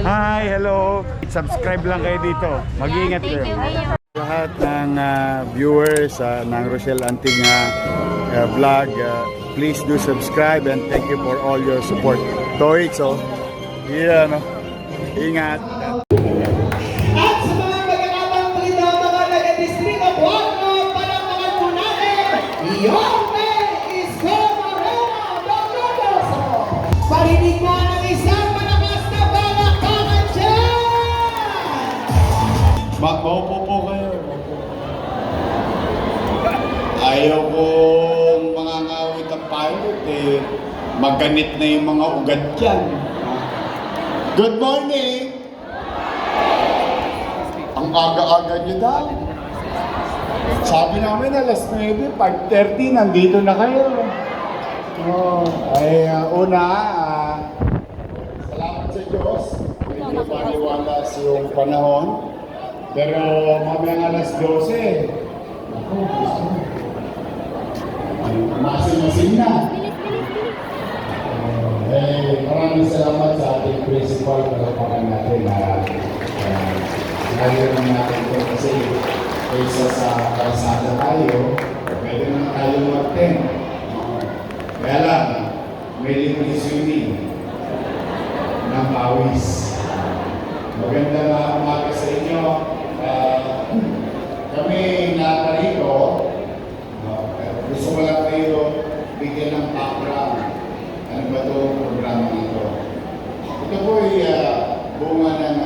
Hi, hello. Subscribe lang kayo dito. Mag-iingat kayo. Lahat ng viewers ng Rochelle Anting vlog, please do subscribe and thank you for all your support. Toits, oh. Yeah, no. Ingat. At sa mga magkakabang balita, mga nag-district of Huarno, palakpakan po natin, Yorme Isko Moreno Donoso. Parinig na ng isang malakas na palakpakan dyan! Maupo po kayo. Ayaw kong mga ngawit ang pilot eh. Maganit na yung mga ugat dyan. Good morning! Ang aga-aga nyo daw. Sabi namin alas 9, 5:30, nandito na kayo. Salamat sa Diyos. Medyo maliwalas yung panahon. Pero mamayang alas 12, masin-masin na. Maraming salamat sa ating principal para pakan natin na ngayon natin ito kasi kaysa sa kalsada tayo, pwede naman tayo mag-10. Kaya lang, may libre swimming ng pawis. Magandang umaga sa inyo. Kami naparito, gusto ko lang kayo bigyan ng background. Ano ba itong programa ito? Ito po ay bunga ng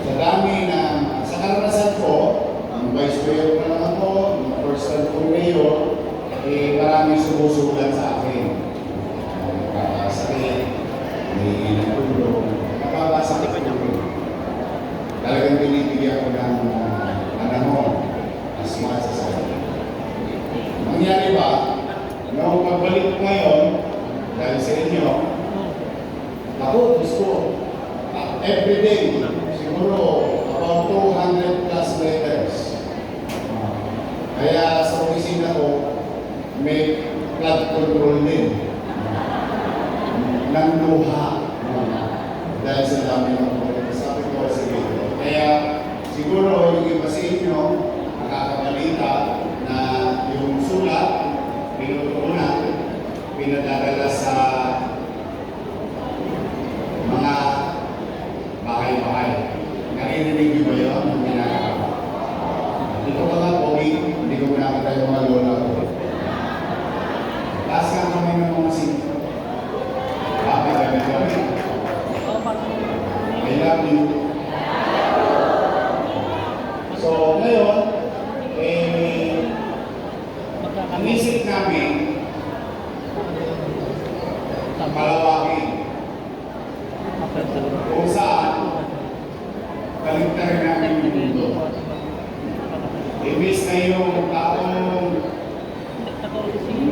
sa dami ng sa karanasan ko, ang vice mayor pa lang ako, yung first time kong mayor, maraming sumusulat sa akin. Nakakasakit, may natulog, nakakasakit ko niya. Talagang binibigyan ko ng panahon as much as I can. Mangyari ba, noong pagbalik ko ngayon, dahil sa inyo, ako gusto, everyday, siguro about 200 plus letters. Kaya sa opisina ko, may flood control din ng luha. Dahil sa dami ng sabi ko, sige. Kaya siguro yung iba sa inyo, nakakabalita na yung sulat, pinutunan, pinadadala sa mga bahay-bahay. Narinig niyo ba yun? Ang ginagawa. Dito ka nga, Pogi, hindi ko nakita yung mga lola ko. Taas ka kami ng mga sinto. Bakit kami? I love you. So, ngayon, ang isip namin, palawakin. Kung saan, kaligtarin namin yung mundo. Imbis na yung taong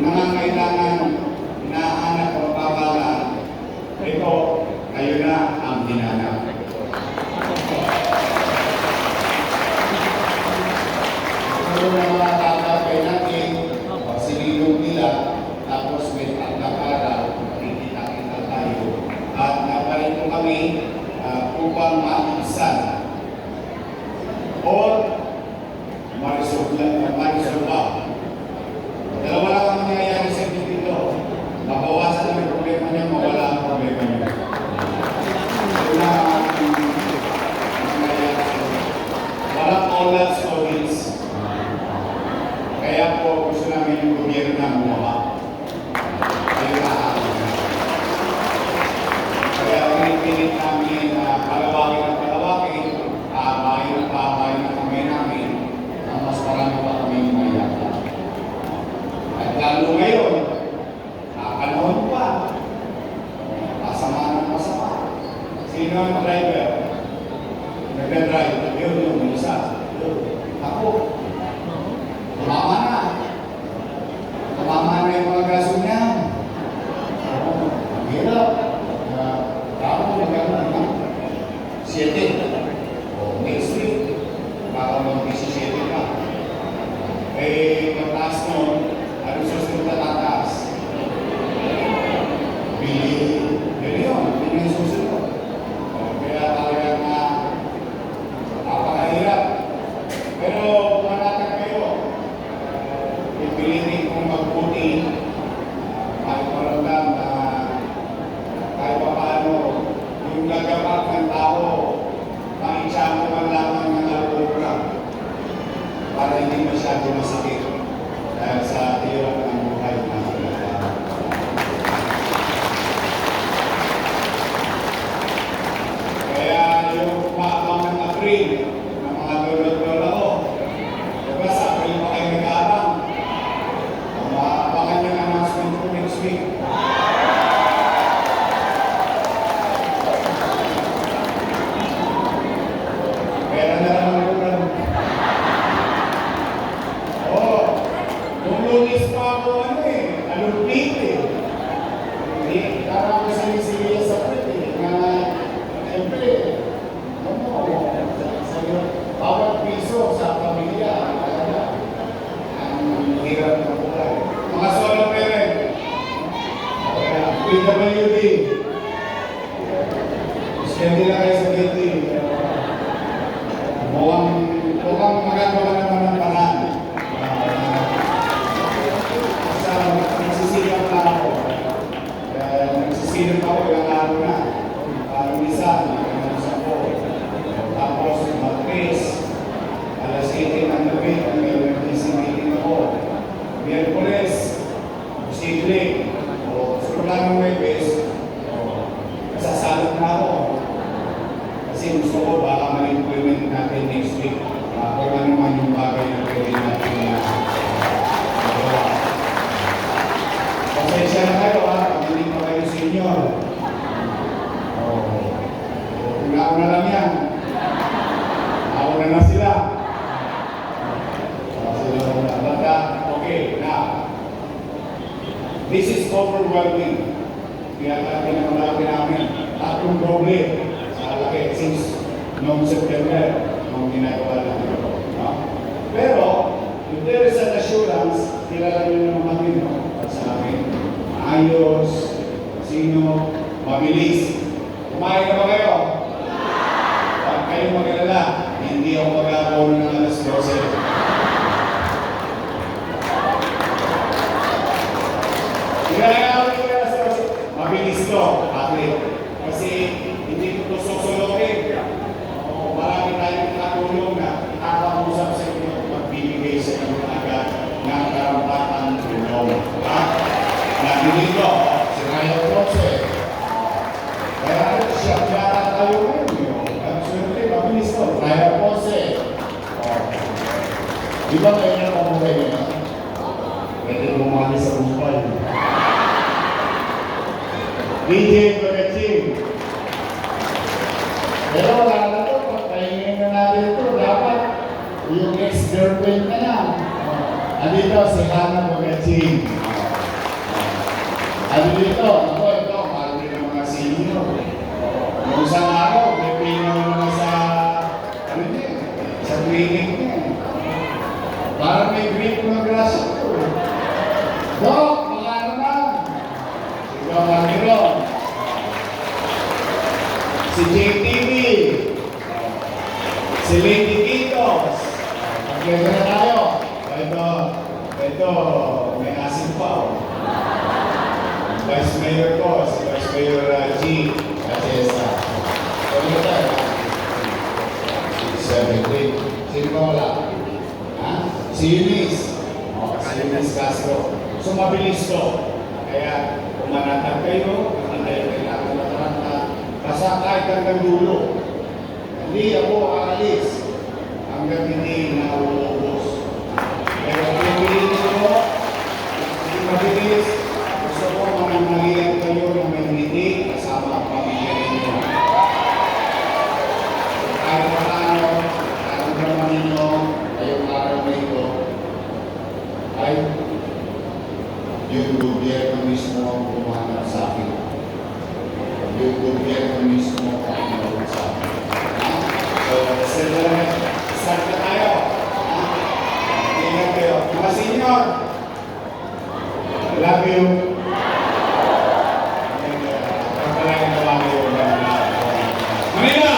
nangangailangan na hanap o pabalan, ito, kayo na ang hinanap. So, mga tatapay natin, sinilong nila, tapos may pagkakara, makikita-kita tayo. At naparito kami upang maibsan or marisolba. Dalawa lang ang nangyayari sa dito. Mabawasan ang problema niya, mawala ang problema niya. Walang all stories. Kaya po gusto namin yung gobyerno na gumawa. Kaya pinipilit namin na palawakin at palawakin, pahabayin at pahabayin ang kamay namin, ang mas marami pa kami mayata. At lalo ngayon, panahon pa, masama ng masama. Sino ang driver? Nagda-drive, yun yung isa. Ako. Tumama na. Tumama na yung mga gasolina. Ang hirap. Tama maganda na. 7. Next week, baka mag-17 pa. Mataas nun, ano susunod na tataas? Bili. Yun yun. Yun yung susunod. na sakit dahil sa hirap ng buhay na pinagdaanan. Kaya yung maabangan ng April, ng mga lolo-lola ko, diba sa April pa kayo nag-aarang, maabangan yung announcement ko next week. Pera na lang ang ulan. Oo, nung lunis pa ako alupit eh. Hindi, parang ako sa Siliya sa Pwede, na siyempre, bawat piso sa pamilya, ang hirap ng buhay. Mga solo parent, PWD, Steady lang kayo sa building. Mukhang magagawa naman ng paraan. Nagsisilap na ako. Nagsisilap ako ilang araw na. Parang isa, nagkamusap ko. Tapos, matris. Alas 18 ng gabi, ang emergency meeting ako. Miyerkules, posible. Gusto lang ng Webes, nasasalot na ako. Kasi gusto ko baka ma-implement natin next week kung ano man yung bagay na pwede natin magawa. Pasensya na kayo pag hindi pa kayo senior. Una-una lang yan. Nauna na sila. Basta, okay, now. This is overwhelming. Kaya pinakamalaki namin. Tatlong problem. Malaki since noong September, noong ginagawa natin ito. No? Pero, if there is an assurance, kilala nyo naman kami sa amin. Ayos, sino, mabilis. Kumain na ba kayo? Huwag kayong mag-alala, hindi ako mag-aapaw ng alas 12. Mabilis to, atlet. Kasi hindi ko susulutin. Marami tayong katulong na nakakausap sa inyo at magbibigay sa inyo agad ng karampatan tulong. Nabili ko, si Ryan Ponce. Kaya siya yata tayo ngayon. Absolutely, mabilis to. Ryan Ponce. Di ba kayo na pamuhay nyo? Pwede bumali sa Mumbai. DJ Pagaching. Pero wala na ito, pagpahingin na natin ito, dapat yung ex-girlfriend na lang. Andito si Hannah Pagaching. Andito, ito, mahal din ng mga senior. Nung isang araw, may pinaw naman sa, sa clinic niya. Parang may grip na grasya ito. Dok, baka naman. Ikaw, Marino. Si JTV, si Lady Kitos. Pagkaya na tayo. Ito, may asin pa. Vice Mayor ko, si Vice Mayor G. Atiesa. Ano ba tayo? Sino ba wala? Ha? Si Eunice. Si Eunice Castro. So mabilis to. Kaya kumanatag kayo, hindi kayo kailangan mataranta. Basta kahit hanggang dulo. Hindi ako aalis hanggang hindi nauubos. Pero kung piliin nyo, hindi mabilis, gusto ko mananalian kayo ng may ngiti kasama ang pamilya ninyo. Kahit paano, kahit naman ninyo, ngayong araw na ito, ay yung gobyerno mismo ang pumanap sa akin. Yung gobyerno mismo ang pumanap sa akin. So, start na tayo. Ingat kayo. Mga senior, love you. Pagpalain na lang kayo. Manila!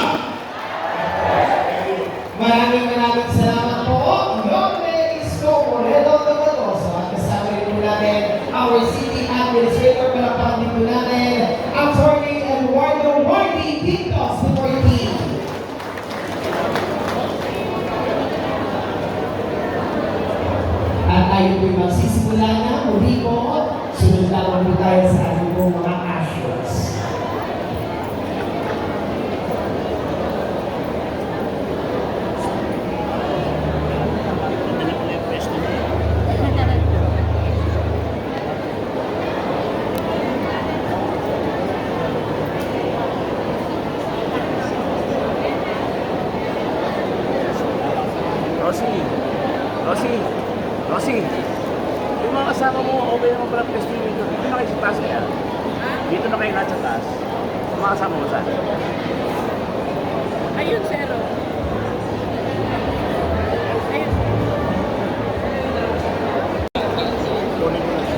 Maraming salamat po. Nombre Isko Moredo Tomato sa kasama rin po natin our city administrator para pang po natin Attorney Eduardo Wardy Titos for the team. Rosie, Rosie, yung mga kasama mo, okay naman pala testing dito. Dito na kayo sa taas kaya. Dito na kayo nasa taas. Yung mga kasama mo saan? Ayun, zero. Ayun. Kunin ko na.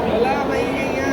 Wala, maingay nga.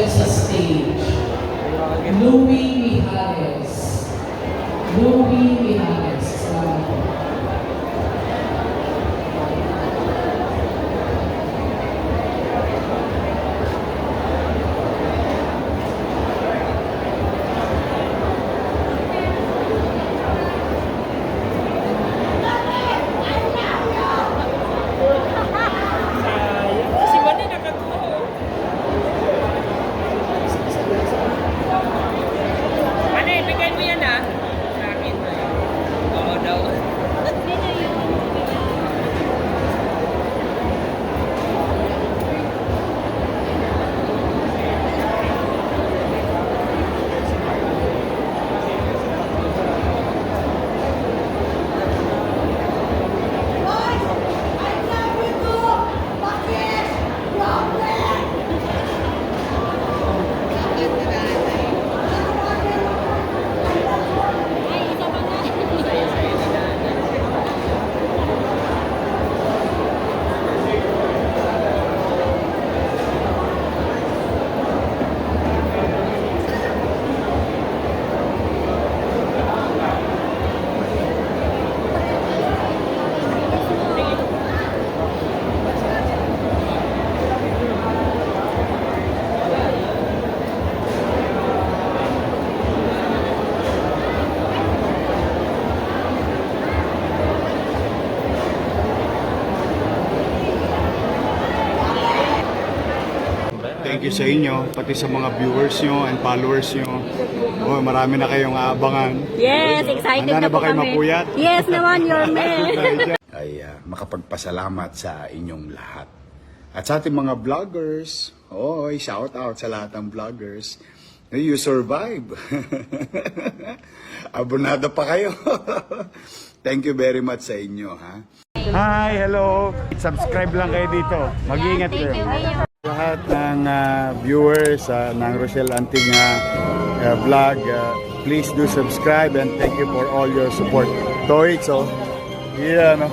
sa stage. Louie Mijales. Louie Mijales. Salamat po. Si Manny nakatuwa. Manny, bigay mo yan ah. Sa akin. Oo daw. Thank you sa inyo, pati sa mga viewers nyo and followers nyo. Oh, marami na kayong aabangan. Yes, excited Handa na po ba kayo kami. mapuyat? Yes naman, your man. Ay makapagpasalamat sa inyong lahat. At sa ating mga vloggers, shout out sa lahat ng vloggers. You survive. Abonado pa kayo. Thank you very much sa inyo, ha? Hi, hello. Subscribe lang kayo dito. Mag-iingat kayo. Lahat ng viewers ng Rochelle Antigna vlog, please do subscribe and thank you for all your support. Toits, yeah, no?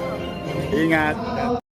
Ingat.